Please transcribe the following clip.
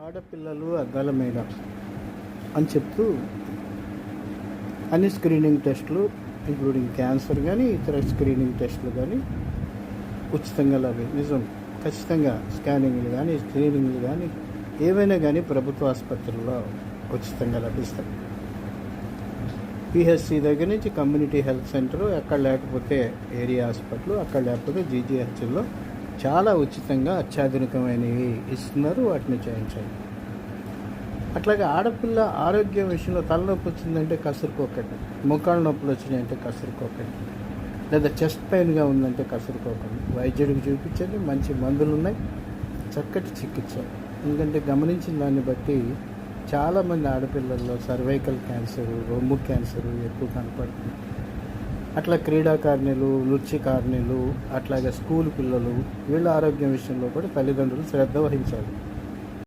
ఆడపిల్లలు అద్దాల మీద అని చెప్తూ అన్ని స్క్రీనింగ్ టెస్టులు ఇంక్లూడింగ్ క్యాన్సర్ కానీ ఇతర స్క్రీనింగ్ టెస్టులు కానీ ఉచితంగా నిజం ఖచ్చితంగా స్కానింగ్లు కానీ స్క్రీనింగ్లు కానీ ఏవైనా కానీ ప్రభుత్వ ఆసుపత్రుల్లో ఉచితంగా లభిస్తాయి. పిహెచ్సి దగ్గర నుంచి కమ్యూనిటీ హెల్త్ సెంటర్, అక్కడ లేకపోతే ఏరియా హాస్పిటల్, అక్కడ లేకపోతే జీజీహెచ్లో చాలా ఉచితంగా అత్యాధునికమైనవి ఇస్తున్నారు. వాటిని చేయించాలి. అట్లాగే ఆడపిల్ల ఆరోగ్యం విషయంలో తలనొప్పి వచ్చిందంటే కసురుకోకండి, మోకాళ్ళ నొప్పులు వచ్చినాయంటే కసురుకోకండి, లేదా చెస్ట్ పెయిన్గా ఉందంటే కసురుకోకండి. వైద్యుడికి చూపించండి. మంచి మందులు ఉన్నాయి, చక్కటి చికిత్స. ఎందుకంటే గమనించిన దాన్ని బట్టి చాలామంది ఆడపిల్లల్లో సర్వైకల్ క్యాన్సరు, రొమ్ము క్యాన్సరు ఎక్కువ కనపడుతుంది. అట్లా క్రీడాకారిణులు, నృత్యకారిణులు, అట్లాగే స్కూల్ పిల్లలు, వీళ్ళ ఆరోగ్యం విషయంలో కూడా తల్లిదండ్రులు శ్రద్ధ వహించాలి.